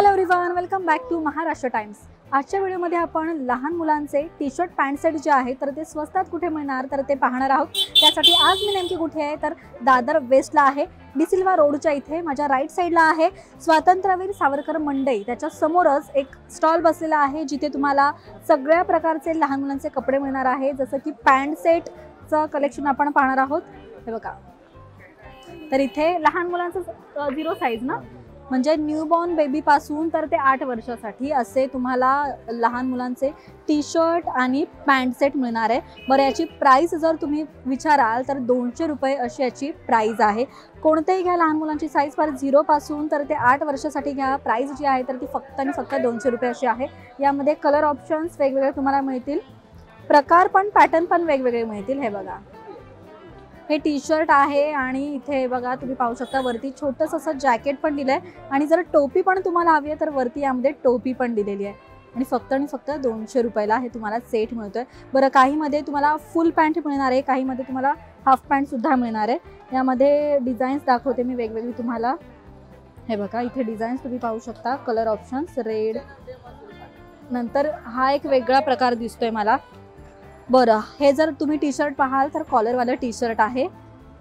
Hello everyone, welcome back to Maharashtra Times. आजच्या व्हिडिओमध्ये आपण लहान मुलांचे टी शर्ट पॅन्ट सेट जे आहे तर ते स्वस्तात कुठे मिळणार तर ते पाहणार आहोत। त्यासाठी आज मी नेमकी कुठे आहे तर दादर वेस्टला आहे, डी सिल्वा रोडच्या इथे माझ्या राईट साईडला आहे स्वातंत्र्यवीर सावरकर मंडई। त्याच्या समोरच एक स्टॉल बसलेला आहे जिथे तुम्हाला सगळ्या प्रकारचे लहान मुलांचे कपडे मिळणार आहे, जसं की पॅन्ट सेटचं कलेक्शन आपण पाहणार आहोत। हे बघा, तर इथे लहान मुलांचं 0 साईज ना, म्हणजे न्यूबॉर्न बेबी पासून तर ते 8 वर्षासाठी असे तुम्हाला लहान मुलांचे टी शर्ट आणि पॅन्ट सेट मिळणार आहे। बरं, याची प्राइस जर तुम्ही विचाराल तर 200 रुपये अशी याची प्राइस आहे। कोणतेही घ्या लहान मुलांची साईज, फार 0 पासून तर ते 8 वर्षासाठी घ्या, प्राइस जी आहे तर ती फक्त आणि फक्त 200 रुपये अशी आहे। यामध्ये कलर ऑप्शन्स वेगवेगळे तुम्हाला मिळतील, प्रकार पण पॅटर्न पण वेगवेगळे मिळतील। हे बघा, हे टी शर्ट आहे आणि इथे बघा तुम्ही पाहू शकता वरती छोटंसं असं जॅकेट पण दिलंय आणि जर टोपी पण तुम्हाला हवी आहे तर वरती यामध्ये टोपी पण दिलेली आहे आणि फक्त 200 रुपयाला हे तुम्हाला सेट मिळतोय। बरं, काहीमध्ये तुम्हाला फुल पॅन्ट मिळणार आहे, काहीमध्ये तुम्हाला हाफ पॅन्ट सुद्धा मिळणार आहे। यामध्ये डिझाईन्स दाखवते मी वेगवेगळी तुम्हाला। हे बघा, इथे डिझाईन्स तुम्ही पाहू शकता, कलर ऑप्शन्स रेड, नंतर हा एक वेगळा प्रकार दिसतोय मला। बरं, हे जर तुम्ही टी शर्ट पाहाल तर कॉलरवाला टी शर्ट आहे।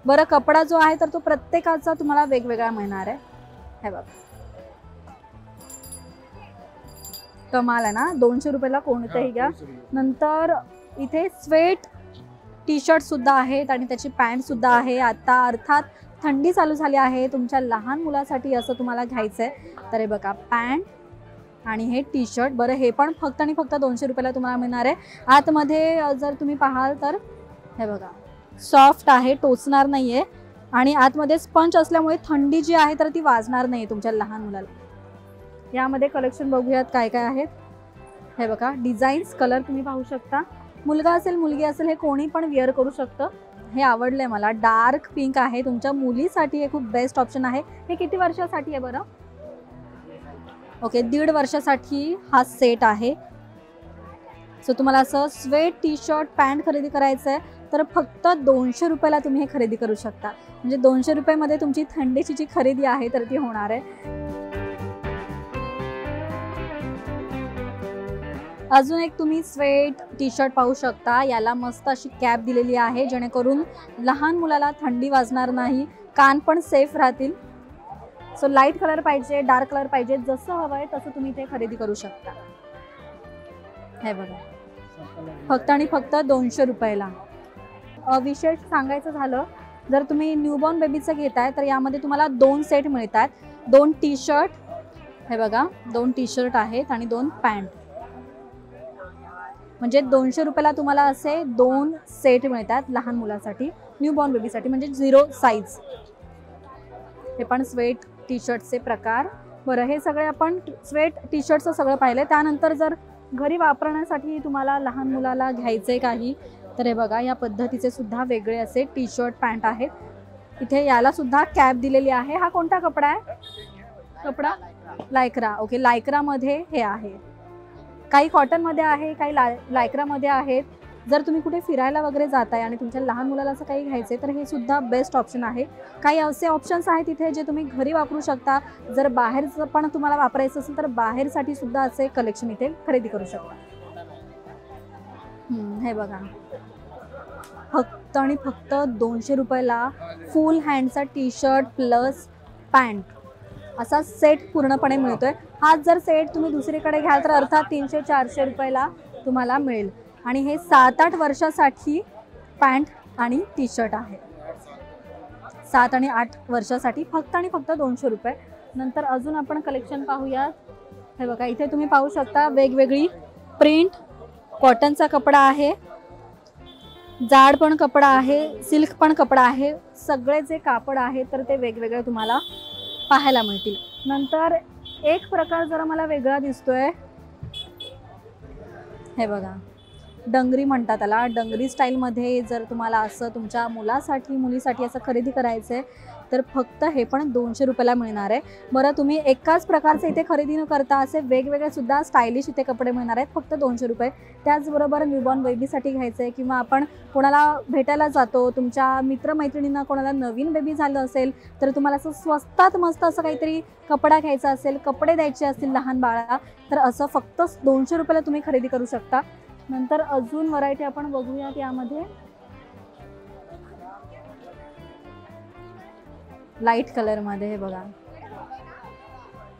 बरं, कपडा जो आहे तर तो प्रत्येकाचा तुम्हाला वेगवेगळा मिळणार आहे। हे बघा, कमाल आहे ना, 200 रुपयाला कोणतेही घ्या। नंतर इथे स्वेट टी शर्ट सुद्धा आहेत आणि त्याची पॅन्ट सुद्धा आहे। आता अर्थात थंडी चालू झाली आहे, तुमच्या लहान मुलासाठी असं तुम्हाला घ्यायचं आहे तर हे बघा, पॅन्ट आणि हे टी शर्ट। बरं, हे पण फक्त आणि फक्त 200 रुपयाला तुम्हाला मिळणार आहे। आतमध्ये जर तुम्ही पाहाल तर हे बघा, सॉफ्ट आहे, टोचणार नाही आहे आणि आतमध्ये स्पंज असल्यामुळे थंडी जी आहे तर ती वाजणार नाही तुमच्या लहान मुलाला। यामध्ये कलेक्शन बघूयात काय काय आहेत। हे बघा, डिझाईन्स, कलर तुम्ही पाहू शकता। मुलगा असेल मुलगी असेल हे कोणी पण वेअर करू शकतं। हे आवडलंय मला, डार्क पिंक आहे, तुमच्या मुलीसाठी हे खूप बेस्ट ऑप्शन आहे। हे किती वर्षासाठी आहे बरं? ओके, 1.5 वर्षासाठी हा सेट आहे। सो तुम्हाला असं स्वेट टी शर्ट पॅन्ट खरेदी करायचं आहे तर फक्त 200 रुपयाला तुम्ही हे खरेदी करू शकता। म्हणजे 200 रुपयामध्ये तुमची थंडीची जी खरेदी आहे तर ती होणार आहे। अजून एक तुम्ही स्वेट टी शर्ट पाहू शकता, याला मस्त अशी कॅप दिलेली आहे जेणेकरून लहान मुलाला थंडी वाजणार नाही, कान पण सेफ राहतील। सो लाईट कलर पाहिजे, डार्क कलर पाहिजे, जसं हवं आहे तसं तुम्ही ते खरेदी करू शकता। हे बघा, फक्त आणि फक्त 200 रुपयाला। विशेष सांगायचं झालं, जर तुम्ही न्यूबॉर्न बेबीचं घेताय तर यामध्ये तुम्हाला 2 सेट मिळतात, 2 टी शर्ट। हे बघा, 2 टी शर्ट आहेत आणि 2 पॅन्ट, म्हणजे 200 रुपयाला तुम्हाला असे 2 सेट मिळतात लहान मुलासाठी, न्यूबॉर्न बेबीसाठी, म्हणजे 0 साईज। हे पण स्वेट टी शर्टचे प्रकार। बरं, हे सगळे आपण स्वेट टी शर्टचं सगळं पाहिलं। त्यानंतर जर घरी वापरण्यासाठी तुम्हाला लहान मुलाला घ्यायचे काही तर हे बघा, या पद्धतीचे सुद्धा वेगळे असे टी शर्ट पॅन्ट आहेत। इथे याला सुद्धा कॅप दिलेली आहे। हा कोणता कपडा आहे? कपडा लायक्रा। ओके, लायक्रामध्ये हे आहे, काही कॉटनमध्ये आहे, काही लायक्रामध्ये आहेत। जर तुम्ही कुठे फिरायला वगैरे जाताय आणि तुमच्या लहान मुलाला असं काही घ्यायचं तर हे सुद्धा बेस्ट ऑप्शन आहे। काही असे ऑप्शन्स आहेत इथे जे तुम्ही घरी वापरू शकता, जर बाहेरचं पण तुम्हाला वापरायचं असेल तर बाहेरसाठी सुद्धा असे कलेक्शन इथे खरेदी करू शकता। हे बघा, फक्त आणि फक्त 200 रुपयाला फुल हँडचा टी शर्ट प्लस पॅन्ट असा सेट पूर्णपणे मिळतोय। हा जर सेट तुम्ही दुसरीकडे घ्याल तर अर्थात 300-400 रुपयाला तुम्हाला मिळेल आणि हे 7-8 वर्षासाठी पॅन्ट आणि टी शर्ट आहे। 7 आणि 8 वर्षासाठी फक्त आणि फक्त 200 रुपये। नंतर अजून आपण कलेक्शन पाहूयात। हे बघा, इथे तुम्ही पाहू शकता वेगवेगळी प्रिंट, कॉटनचा कपडा आहे, जाड पण कपडा आहे, सिल्क पण कपडा आहे, सगळे जे कापड आहे तर ते वेगवेगळे तुम्हाला पाहायला मिळतील। नंतर एक प्रकार जरा मला वेगळा दिसतोय, हे बघा, डंगरी म्हणतात त्याला। डंगरी स्टाईलमध्ये जर तुम्हाला असं तुमच्या मुलासाठी मुलीसाठी असं खरेदी करायचं आहे तर फक्त हे पण 200 रुपयाला मिळणार आहे. बरं, तुम्ही एकाच प्रकारचे इथे खरेदी न करता असे वेगवेगळे सुद्धा स्टायलिश इथे कपडे मिळणार आहेत फक्त 200 रुपये. त्याचबरोबर न्यूबॉर्न बेबीसाठी घ्यायचं आहे किंवा आपण कोणाला भेटायला जातो, तुमच्या मित्रमैत्रिणींना कोणाला नवीन बेबी झालं असेल तर तुम्हाला असं स्वस्तात मस्त असं काहीतरी कपडा घ्यायचा असेल, कपडे द्यायचे असतील लहान बाळाला, तर असं फक्त 200 रुपयाला तुम्ही खरेदी करू शकता. नंतर अजून व्हरायटी आपण बघूयात. यामध्ये लाईट कलरमध्ये हे बघा,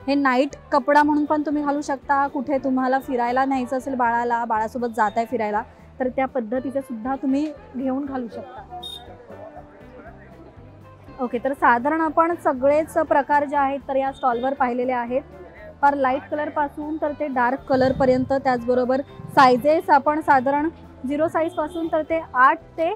हे नाईट कपडा म्हणून पण तुम्ही घालू शकता. कुठे तुम्हाला फिरायला न्यायचं असेल बाळाला, बाळासोबत जाताय फिरायला, तर त्या पद्धतीचे सुद्धा तुम्ही घेऊन घालू शकता. ओके, तर साधारण आपण सगळेच प्रकार जे आहेत तर या स्टॉलवर पाहिलेले आहेत. फार लाईट कलरपासून तर ते डार्क कलरपर्यंत. त्याचबरोबर सायझेस आपण साधारण 0 साईजपासून तर ते 8 ते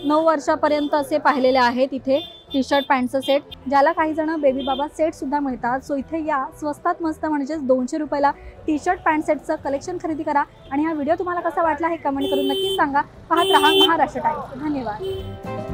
9 वर्षापर्यंत असे पाहिलेले आहेत. इथे टी शर्ट पॅन्टचं सेट, ज्याला काही जण बेबी बाबा सेटसुद्धा मिळतात. सो इथे या स्वस्तात मस्त म्हणजेच 200 रुपयाला टी शर्ट पॅन्ट सेटचं कलेक्शन खरेदी करा. आणि हा व्हिडिओ तुम्हाला कसा वाटला हे कमेंट करून नक्कीच सांगा. पाहत रहा महाराष्ट्र टाइम्स. धन्यवाद.